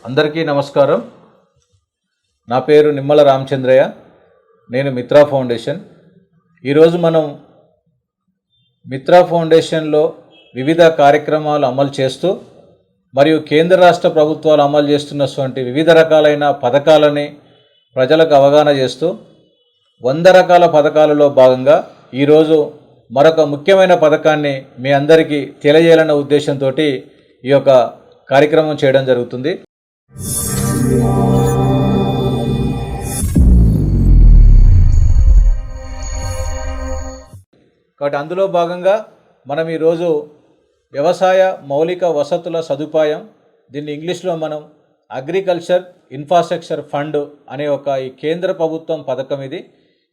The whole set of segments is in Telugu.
అందరికీ నమస్కారం. నా పేరు నిమ్మల రామచంద్రయ్య. నేను మిత్రా ఫౌండేషన్. ఈరోజు మనం మిత్రా ఫౌండేషన్లో వివిధ కార్యక్రమాలు అమలు చేస్తూ మరియు కేంద్ర రాష్ట్ర ప్రభుత్వాలు అమలు చేస్తున్నటువంటి వివిధ రకాలైన పథకాలని ప్రజలకు అవగాహన చేస్తూ 100 రకాల పథకాలలో భాగంగా ఈరోజు మరొక ముఖ్యమైన పథకాన్ని మీ అందరికీ తెలియజేయాలన్న ఉద్దేశంతో ఈ యొక్క కార్యక్రమం చేయడం జరుగుతుంది. కాబట్టి అందులో భాగంగా మనం ఈరోజు వ్యవసాయ మౌలిక వసతుల సదుపాయం, దీన్ని ఇంగ్లీష్లో మనం అగ్రికల్చర్ ఇన్ఫ్రాస్ట్రక్చర్ ఫండ్ అనే ఈ కేంద్ర ప్రభుత్వం పథకం ఇది.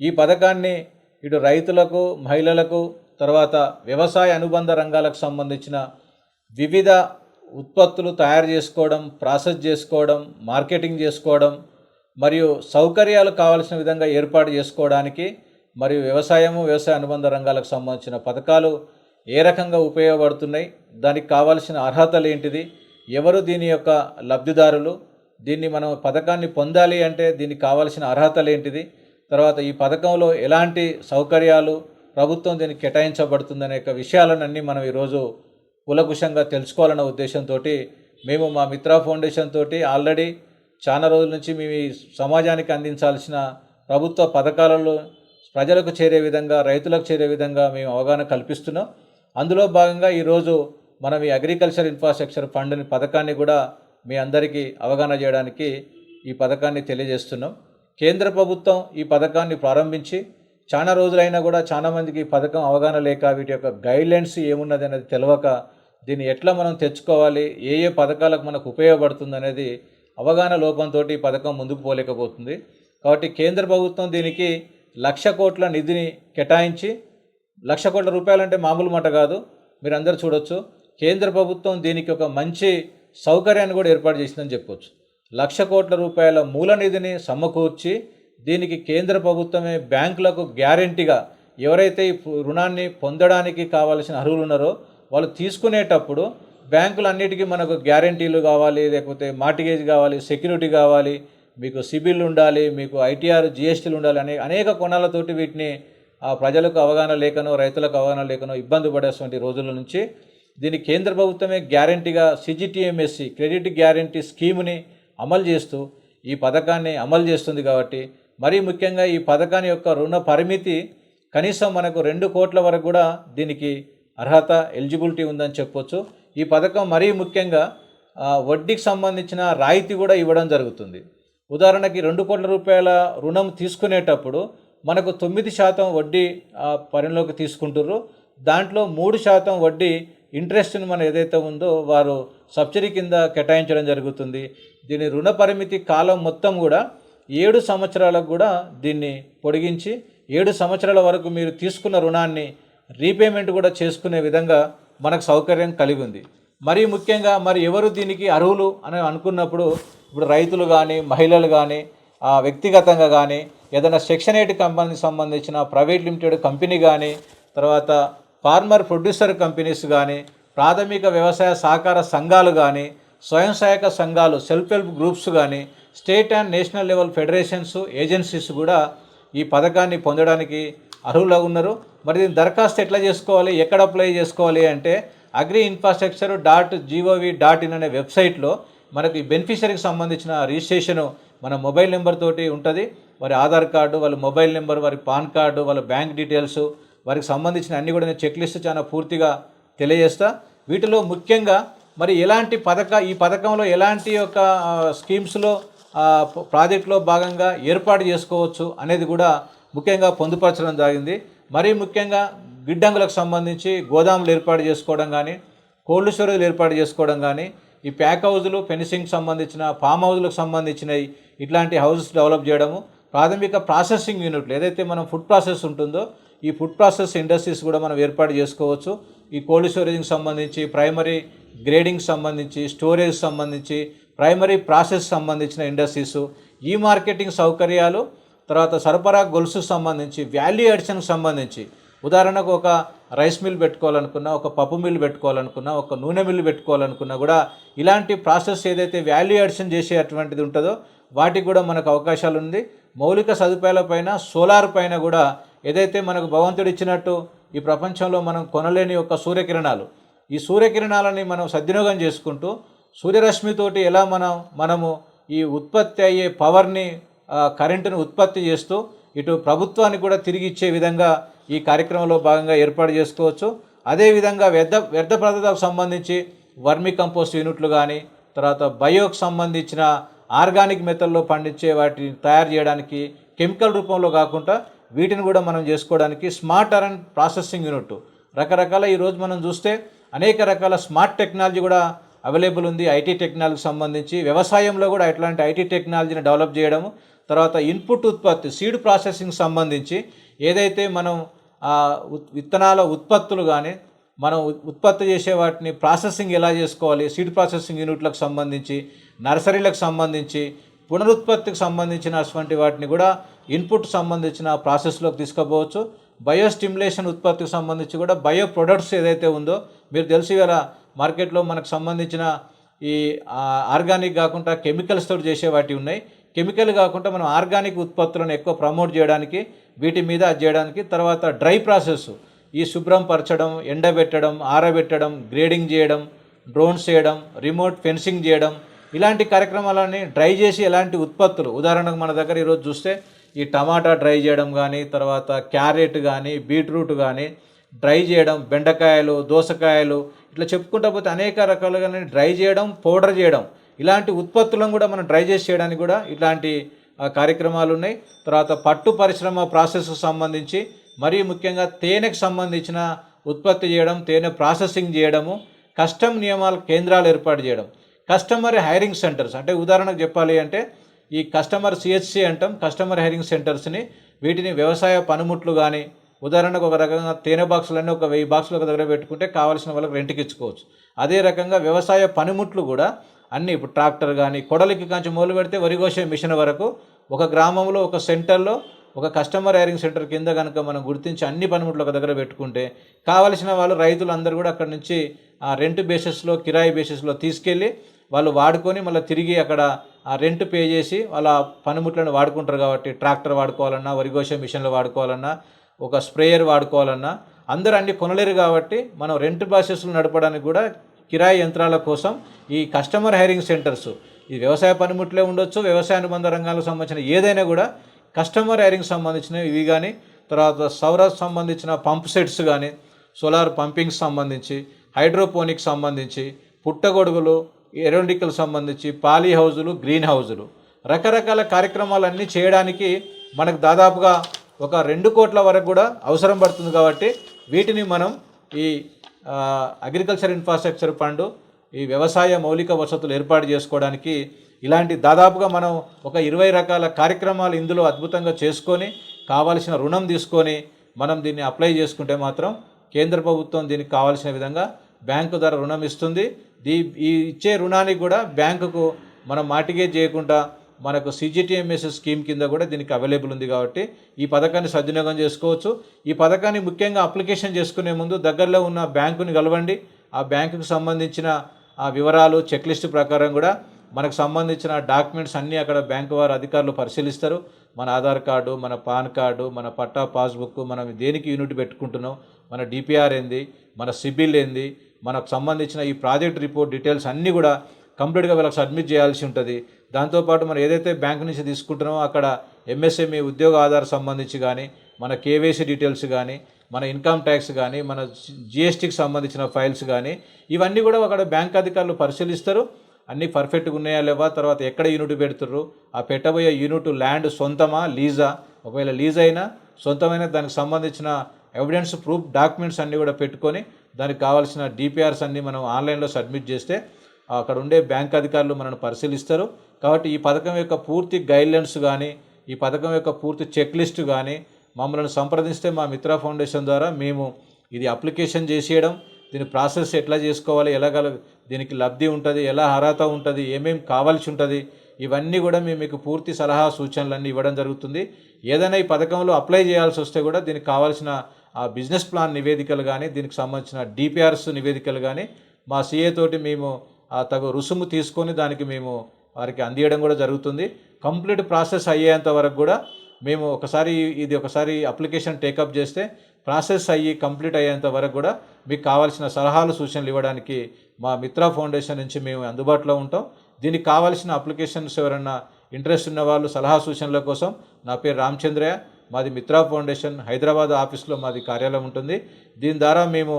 ఈ పథకాన్ని ఇటు రైతులకు, మహిళలకు, తర్వాత వ్యవసాయ అనుబంధ రంగాలకు సంబంధించిన వివిధ ఉత్పత్తులు తయారు చేసుకోవడం, ప్రాసెస్ చేసుకోవడం, మార్కెటింగ్ చేసుకోవడం మరియు సౌకర్యాలు కావాల్సిన విధంగా ఏర్పాటు చేసుకోవడానికి మరియు వ్యవసాయ అనుబంధ రంగాలకు సంబంధించిన పథకాలు ఏ రకంగా ఉపయోగపడుతున్నాయి, దానికి కావాల్సిన అర్హతలు ఏంటిది, ఎవరు దీని యొక్క లబ్ధిదారులు, దీన్ని మనం పథకాన్ని పొందాలి అంటే దీనికి కావాల్సిన అర్హతలు ఏంటిది, తర్వాత ఈ పథకంలో ఎలాంటి సౌకర్యాలు ప్రభుత్వం దీనికి కేటాయించబడుతుందనే విషయాలన్నీ మనం ఈరోజు కులకుశంగా తెలుసుకోవాలన్న ఉద్దేశంతో మేము మా మిత్రా ఫౌండేషన్ తోటి ఆల్రెడీ చాలా రోజుల నుంచి మేము ఈ సమాజానికి అందించాల్సిన ప్రభుత్వ పథకాలలో ప్రజలకు చేరే విధంగా, రైతులకు చేరే విధంగా మేము అవగాహన కల్పిస్తున్నాం. అందులో భాగంగా ఈరోజు మనం ఈ అగ్రికల్చర్ ఇన్ఫ్రాస్ట్రక్చర్ ఫండ్ పథకాన్ని కూడా మీ అందరికీ అవగాహన చేయడానికి ఈ పథకాన్ని తెలియజేస్తున్నాం. కేంద్ర ప్రభుత్వం ఈ పథకాన్ని ప్రారంభించి చాలా రోజులైనా కూడా చాలామందికి ఈ పథకం అవగాహన లేక వీటి యొక్క గైడ్లైన్స్ ఏమున్నది అనేది తెలియక దీన్ని ఎట్లా మనం తెచ్చుకోవాలి, ఏ పథకాలకు మనకు ఉపయోగపడుతుంది అనేది అవగాహన లోపంతో ఈ పథకం ముందుకు పోలేకపోతుంది. కాబట్టి కేంద్ర ప్రభుత్వం దీనికి 1,00,000 కోట్ల నిధిని కేటాయించి, 1,00,000 కోట్ల రూపాయలంటే మామూలు మాట కాదు, మీరు అందరూ చూడొచ్చు. కేంద్ర ప్రభుత్వం దీనికి ఒక మంచి సౌకర్యాన్ని కూడా ఏర్పాటు చేసిందని చెప్పొచ్చు. 1,00,000 కోట్ల రూపాయల మూల నిధిని సమకూర్చి దీనికి కేంద్ర ప్రభుత్వమే బ్యాంకులకు గ్యారెంటీగా ఎవరైతే ఈ రుణాన్ని పొందడానికి కావాల్సిన అర్హులు ఉన్నారో వాళ్ళు తీసుకునేటప్పుడు బ్యాంకులన్నిటికీ మనకు గ్యారెంటీలు కావాలి, లేకపోతే మార్టిగేజ్ కావాలి, సెక్యూరిటీ కావాలి, మీకు సిబిల్ ఉండాలి, మీకు ఐటీఆర్ జిఎస్టీలు ఉండాలి అనేక కోణాలతోటి వీటిని ప్రజలకు అవగాహన లేకనో, రైతులకు అవగాహన లేకనో ఇబ్బంది పడేటువంటి రోజుల నుంచి దీన్ని కేంద్ర ప్రభుత్వమే గ్యారెంటీగా CGTMSE క్రెడిట్ గ్యారెంటీ స్కీమ్ని అమలు చేస్తూ ఈ పథకాన్ని అమలు చేస్తుంది. కాబట్టి మరీ ముఖ్యంగా ఈ పథకాన్ని యొక్క రుణ పరిమితి కనీసం మనకు 2 కోట్ల వరకు కూడా దీనికి అర్హత, ఎలిజిబిలిటీ ఉందని చెప్పొచ్చు. ఈ పథకం మరీ ముఖ్యంగా వడ్డీకి సంబంధించిన రాయితీ కూడా ఇవ్వడం జరుగుతుంది. ఉదాహరణకి 2 కోట్ల రూపాయల రుణం తీసుకునేటప్పుడు మనకు 9% వడ్డీ పరిలోకి తీసుకుంటారు. దాంట్లో 3% వడ్డీ ఇంట్రెస్ట్ని మనం ఏదైతే ఉందో వారు సబ్సిడీ కింద కేటాయించడం జరుగుతుంది. దీని రుణ పరిమితి కాలం మొత్తం కూడా 7 సంవత్సరాలకు కూడా దీన్ని పొడిగించి 7 సంవత్సరాల వరకు మీరు తీసుకున్న రుణాన్ని రీపేమెంట్ కూడా చేసుకునే విధంగా మనకు సౌకర్యం కలిగి ఉంది. మరీ ముఖ్యంగా ఎవరు దీనికి అర్హులు అని అనుకున్నప్పుడు ఇప్పుడు రైతులు కానీ, మహిళలు కానీ, వ్యక్తిగతంగా కానీ, ఏదైనా సెక్షన్ 8 కంపెనీకి సంబంధించిన ప్రైవేట్ లిమిటెడ్ కంపెనీ కానీ, తర్వాత ఫార్మర్ ప్రొడ్యూసర్ కంపెనీస్ కానీ, ప్రాథమిక వ్యవసాయ సహకార సంఘాలు కానీ, స్వయం సహాయక సంఘాలు, సెల్ఫ్ హెల్ప్ గ్రూప్స్ కానీ, state and national level federations, agencies కూడా ఈ పథకాన్ని పొందడానికి అర్హులు ఉన్నారు. మరి దీని దరఖాస్తు ఎట్లా చేసుకోవాలి, ఎక్కడ అప్లై చేసుకోవాలి అంటే agriinfrastructure.gov.in అనే వెబ్సైట్లో మనకి బెనిఫిషరీకి సంబంధించిన రిజిస్ట్రేషను మన మొబైల్ నెంబర్ తోటి ఉంటుంది. వారి ఆధార్ కార్డు, వాళ్ళ మొబైల్ నెంబర్, వారి పాన్ కార్డు, వాళ్ళ బ్యాంక్ డీటెయిల్స్, వారికి సంబంధించిన అన్నీ కూడా నేను చెక్ లిస్ట్ చాలా పూర్తిగా తెలియజేస్తా. వీటిలో ముఖ్యంగా ఈ పథకంలో ఎలాంటి యొక్క స్కీమ్స్లో ప్రాజెక్టులో భాగంగా ఏర్పాటు చేసుకోవచ్చు అనేది కూడా ముఖ్యంగా పొందుపరచడం జరిగింది. మరీ ముఖ్యంగా గిడ్డంగులకు సంబంధించి గోదాములు ఏర్పాటు చేసుకోవడం కానీ, కోల్డ్ స్టోరేజ్లు ఏర్పాటు చేసుకోవడం కానీ, ఈ ప్యాక్ హౌజులు, ఫెన్సింగ్ సంబంధించిన ఫామ్ హౌజులకు సంబంధించినవి ఇట్లాంటి హౌసెస్ డెవలప్ చేయడము, ప్రాథమిక ప్రాసెసింగ్ యూనిట్లు ఏదైతే మనం ఫుడ్ ప్రాసెస్ ఉంటుందో ఈ ఫుడ్ ప్రాసెస్ ఇండస్ట్రీస్ కూడా మనం ఏర్పాటు చేసుకోవచ్చు. ఈ కోల్డ్ స్టోరేజ్కి సంబంధించి, ప్రైమరీ గ్రేడింగ్ సంబంధించి, స్టోరేజ్ సంబంధించి, ప్రైమరీ ప్రాసెస్ సంబంధించిన ఇండస్ట్రీస్, ఈ మార్కెటింగ్ సౌకర్యాలు, తర్వాత సరఫరా గొలుసుకు సంబంధించి, వాల్యూ అడిషన్కి సంబంధించి, ఉదాహరణకు ఒక రైస్ మిల్ పెట్టుకోవాలనుకున్నా, ఒక పప్పు మిల్ పెట్టుకోవాలనుకున్నా, ఒక నూనె మిల్లు పెట్టుకోవాలనుకున్నా కూడా ఇలాంటి ప్రాసెస్ ఏదైతే వాల్యూ అడిషన్ చేసేటువంటిది ఉంటుందో వాటికి కూడా మనకు అవకాశాలు ఉంది. మౌలిక సదుపాయాల పైన, సోలార్ పైన కూడా ఏదైతే మనకు భగవంతుడు ఇచ్చినట్టు ఈ ప్రపంచంలో మనం కొనలేని ఒక సూర్యకిరణాలు, ఈ సూర్యకిరణాలని మనం సద్వినియోగం చేసుకుంటూ సూర్యరశ్మితోటి ఎలా మనము ఈ ఉత్పత్తి అయ్యే పవర్ని, కరెంటును ఉత్పత్తి చేస్తూ ఇటు ప్రభుత్వానికి కూడా తిరిగి ఇచ్చే విధంగా ఈ కార్యక్రమంలో భాగంగా ఏర్పాటు చేసుకోవచ్చు. అదేవిధంగా వ్యర్థ పదార్థాలకు సంబంధించి వర్మి కంపోస్ట్ యూనిట్లు కానీ, తర్వాత బయోకి సంబంధించిన ఆర్గానిక్ మెథడ్లో పండించే వాటిని తయారు చేయడానికి కెమికల్ రూపంలో కాకుండా వీటిని కూడా మనం చేసుకోవడానికి స్మార్ట్ ఐరన్ ప్రాసెసింగ్ యూనిట్ రకరకాల ఈరోజు మనం చూస్తే అనేక రకాల స్మార్ట్ టెక్నాలజీ కూడా అవైలబుల్ ఉంది. ఐటీ టెక్నాలజీకి సంబంధించి వ్యవసాయంలో కూడా ఇట్లాంటి ఐటీ టెక్నాలజీని డెవలప్ చేయడము, తర్వాత ఇన్పుట్ ఉత్పత్తి సీడ్ ప్రాసెసింగ్ సంబంధించి ఏదైతే మనం విత్తనాల ఉత్పత్తులు కానీ మనం ఉత్పత్తి చేసే వాటిని ప్రాసెసింగ్ ఎలా చేసుకోవాలి, సీడ్ ప్రాసెసింగ్ యూనిట్లకు సంబంధించి, నర్సరీలకు సంబంధించి, పునరుత్పత్తికి సంబంధించినటువంటి వాటిని కూడా ఇన్పుట్ సంబంధించిన ప్రాసెస్లోకి తీసుకుపోవచ్చు. బయో స్టిమ్యులేషన్ ఉత్పత్తికి సంబంధించి కూడా బయో ప్రొడక్ట్స్ ఏదైతే ఉందో మీరు తెలిసి ఇలా మార్కెట్లో మనకు సంబంధించిన ఈ ఆర్గానిక్ కాకుండా కెమికల్స్ తోటి చేసే వాటి ఉన్నాయి. కెమికల్ కాకుండా మనం ఆర్గానిక్ ఉత్పత్తులను ఎక్కువ ప్రమోట్ చేయడానికి, వీటి మీద అది చేయడానికి, తర్వాత డ్రై ప్రాసెస్ ఈ శుభ్రం పరచడం, ఎండబెట్టడం, ఆరబెట్టడం, గ్రేడింగ్ చేయడం, డ్రోన్స్ చేయడం, రిమోట్ ఫెన్సింగ్ చేయడం, ఇలాంటి కార్యక్రమాలని డ్రై చేసి ఎలాంటి ఉత్పత్తులు, ఉదాహరణకు మన దగ్గర ఈరోజు చూస్తే ఈ టమాటా డ్రై చేయడం కానీ, తర్వాత క్యారెట్ కానీ, బీట్రూట్ కానీ డ్రై చేయడం, బెండకాయలు, దోసకాయలు ఇట్లా చెప్పుకుంటా పోతే అనేక రకాలుగా డ్రై చేయడం, పౌడర్ చేయడం, ఇలాంటి ఉత్పత్తులను కూడా మనం డ్రై చేసి చేయడానికి కూడా ఇట్లాంటి కార్యక్రమాలు ఉన్నాయి. తర్వాత పట్టు పరిశ్రమ ప్రాసెస్కు సంబంధించి మరీ ముఖ్యంగా తేనెకు సంబంధించిన ఉత్పత్తి చేయడం, తేనె ప్రాసెసింగ్ చేయడము, కస్టమ్ నియమాల కేంద్రాలు ఏర్పాటు చేయడం, కస్టమర్ హైరింగ్ సెంటర్స్ అంటే ఉదాహరణకు చెప్పాలి అంటే ఈ కస్టమర్ సిహెచ్సి అంటాం, కస్టమర్ హైరింగ్ సెంటర్స్ని, వీటిని వ్యవసాయ పనిముట్లు కానీ ఉదాహరణకు ఒక రకంగా తేనె బాక్సులన్నీ ఒక 1000 బాక్సులు ఒక దగ్గర పెట్టుకుంటే కావాల్సిన వాళ్ళకి రెంట్కి ఇచ్చుకోవచ్చు. అదే రకంగా వ్యవసాయ పనిముట్లు కూడా అన్నీ ఇప్పుడు ట్రాక్టర్ కానీ, కొడలికి కొంచెం మొదలు పెడితే వరిగోసే మిషన్ వరకు ఒక గ్రామంలో ఒక సెంటర్లో ఒక కస్టమర్ హైరింగ్ సెంటర్ కింద కనుక మనం గుర్తించి అన్ని పనిముట్లు ఒక దగ్గర పెట్టుకుంటే కావలసిన వాళ్ళు రైతులు అందరూ కూడా అక్కడ నుంచి ఆ రెంట్ బేసిస్లో, కిరాయి బేసిస్లో తీసుకెళ్ళి వాళ్ళు వాడుకొని మళ్ళీ తిరిగి అక్కడ ఆ రెంట్ పే చేసి వాళ్ళ పనిముట్లను వాడుకుంటారు. కాబట్టి ట్రాక్టర్ వాడుకోవాలన్నా, వరిగోసే మిషన్లు వాడుకోవాలన్నా, ఒక స్ప్రేయర్ వాడుకోవాలన్నా అందరూ అన్ని కొనలేరు. కాబట్టి మనం రెంట్ బేసిస్లు నడపడానికి కూడా కిరాయి యంత్రాల కోసం ఈ కస్టమర్ హైరింగ్ సెంటర్స్, ఈ వ్యవసాయ పనిముట్లే ఉండొచ్చు, వ్యవసాయ అనుబంధ రంగాలకు సంబంధించిన ఏదైనా కూడా కస్టమర్ హైరింగ్ సంబంధించిన ఇవి కానీ, తర్వాత సౌర సంబంధించిన పంప్ సెట్స్ కానీ, సోలార్ పంపింగ్ సంబంధించి, హైడ్రోపోనిక్ సంబంధించి, పుట్టగొడుగులు, ఏరోనికల్ సంబంధించి, పాలీ హౌజులు, గ్రీన్ హౌజులు, రకరకాల కార్యక్రమాలన్నీ చేయడానికి మనకు దాదాపుగా ఒక 2 కోట్ల వరకు కూడా అవసరం పడుతుంది. కాబట్టి వీటిని మనం ఈ అగ్రికల్చర్ ఇన్ఫ్రాస్ట్రక్చర్ ఫండ్, ఈ వ్యవసాయ మౌలిక వసతులు ఏర్పాటు చేసుకోవడానికి ఇలాంటి దాదాపుగా మనం ఒక 20 రకాల కార్యక్రమాలు ఇందులో అద్భుతంగా చేసుకొని కావాల్సిన రుణం తీసుకొని మనం దీన్ని అప్లై చేసుకుంటే మాత్రం కేంద్ర ప్రభుత్వం దీనికి కావాల్సిన విధంగా బ్యాంకు ద్వారా రుణం ఇస్తుంది. ఈ ఇచ్చే రుణానికి కూడా బ్యాంకుకు మనం మార్టిగేజ్ చేయకుండా మనకు సిజిటిఎంఎస్ స్కీమ్ కింద కూడా దీనికి అవైలబుల్ ఉంది. కాబట్టి ఈ పథకాన్ని సద్వినియోగం చేసుకోవచ్చు. ఈ పథకాన్ని ముఖ్యంగా అప్లికేషన్ చేసుకునే ముందు దగ్గరలో ఉన్న బ్యాంకుని కలవండి. ఆ బ్యాంకుకు సంబంధించిన ఆ వివరాలు, చెక్ లిస్ట్ ప్రకారం కూడా మనకు సంబంధించిన డాక్యుమెంట్స్ అన్నీ అక్కడ బ్యాంకు వారు అధికారులు పరిశీలిస్తారు. మన ఆధార్ కార్డు, మన పాన్ కార్డు, మన పట్టా పాస్బుక్, మనం దేనికి యూనిట్ పెట్టుకుంటున్నాం, మన డిపిఆర్ ఏంది, మన సిబిల్ ఏంది, మనకు సంబంధించిన ఈ ప్రాజెక్ట్ రిపోర్ట్ డీటెయిల్స్ అన్నీ కూడా కంప్లీట్గా వీళ్ళకి సబ్మిట్ చేయాల్సి ఉంటుంది. దాంతోపాటు మనం ఏదైతే బ్యాంకు నుంచి తీసుకుంటున్నామో అక్కడ ఎంఎస్ఎంఈ ఉద్యోగ ఆధార్ సంబంధించి కానీ, మన కేవైసీ డీటెయిల్స్ కానీ, మన ఇన్కమ్ ట్యాక్స్ కానీ, మన జిఎస్టీకి సంబంధించిన ఫైల్స్ కానీ ఇవన్నీ కూడా అక్కడ బ్యాంక్ అధికారులు పరిశీలిస్తారు. అన్నీ పర్ఫెక్ట్గా ఉన్నాయా లేవా, తర్వాత ఎక్కడ యూనిట్ పెడుతుర్రు, ఆ పెట్టబోయే యూనిట్ ల్యాండ్ సొంతమా లీజా, ఒకవేళ లీజ్ అయినా సొంతమైన దానికి సంబంధించిన ఎవిడెన్స్ ప్రూఫ్ డాక్యుమెంట్స్ అన్నీ కూడా పెట్టుకొని దానికి కావాల్సిన డిపిఆర్స్ అన్నీ మనం ఆన్లైన్లో సబ్మిట్ చేస్తే అక్కడ ఉండే బ్యాంక్ అధికారులు మనల్ని పరిశీలిస్తారు. కాబట్టి ఈ పథకం యొక్క పూర్తి గైడ్లైన్స్ కానీ, ఈ పథకం యొక్క పూర్తి చెక్ లిస్ట్ కానీ మమ్మల్ని సంప్రదిస్తే మా మిత్ర ఫౌండేషన్ ద్వారా మేము ఇది అప్లికేషన్ చేసేయడం, దీని ప్రాసెస్ ఎట్లా చేసుకోవాలి, దీనికి లబ్ధి ఉంటుంది, ఎలా అర్హత ఉంటుంది, ఏమేమి కావాల్సి ఉంటుంది, ఇవన్నీ కూడా మేము మీకు పూర్తి సలహా సూచనలన్నీ ఇవ్వడం జరుగుతుంది. ఏదైనా ఈ పథకంలో అప్లై చేయాల్సి వస్తే కూడా దీనికి కావాల్సిన ఆ బిజినెస్ ప్లాన్ నివేదికలు కానీ దీనికి సంబంధించిన డిపిఆర్స్ నివేదికలు కానీ మా సిఏ తోటి మేము ఆ తగు రుసుము తీసుకొని దానికి మేము వారికి అందియడం కూడా జరుగుతుంది. కంప్లీట్ ప్రాసెస్ అయ్యేంత వరకు కూడా మేము ఒకసారి అప్లికేషన్ టేకప్ చేస్తే ప్రాసెస్ అయ్యి కంప్లీట్ అయ్యేంత వరకు కూడా మీకు కావాల్సిన సలహాలు సూచనలు ఇవ్వడానికి మా మిత్రా ఫౌండేషన్ నుంచి మేము అందుబాటులో ఉంటాం. దీనికి కావాల్సిన అప్లికేషన్స్ ఎవరన్నా ఇంట్రెస్ట్ ఉన్న వాళ్ళు సలహా సూచనల కోసం నా పేరు రామచంద్రయ్య, మాది మిత్రా ఫౌండేషన్ హైదరాబాద్ ఆఫీస్లో మాది కార్యాలయం ఉంటుంది. దీని ద్వారా మేము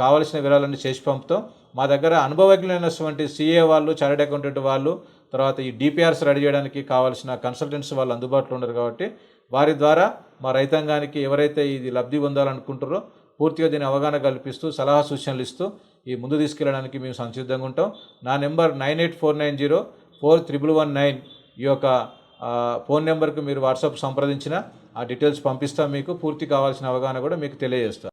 కావాల్సిన వివరాలన్నీ చేసి పంపుతాం. మా దగ్గర అనుభవజ్ఞులైనటువంటి సిఏ వాళ్ళు, చార్టెడ్ అకౌంటెంట్ వాళ్ళు, తర్వాత ఈ డిపిఆర్స్ రెడీ చేయడానికి కావాల్సిన కన్సల్టెంట్స్ వాళ్ళు అందుబాటులో ఉన్నారు. కాబట్టి వారి ద్వారా మా రైతాంగానికి ఎవరైతే ఇది లబ్ధి పొందాలనుకుంటారో పూర్తిగా దీని అవగాహన కల్పిస్తూ సలహా సూచనలు ఇస్తూ ఈ ముందు తీసుకెళ్ళడానికి మేము సంసిద్ధంగా ఉంటాం. నా నెంబర్ 9849041119 ఈ యొక్క ఫోన్ నెంబర్కి మీరు వాట్సాప్ సంప్రదించిన ఆ డీటెయిల్స్ పంపిస్తాం. మీకు పూర్తి కావాల్సిన అవగాహన కూడా మీకు తెలియజేస్తాం.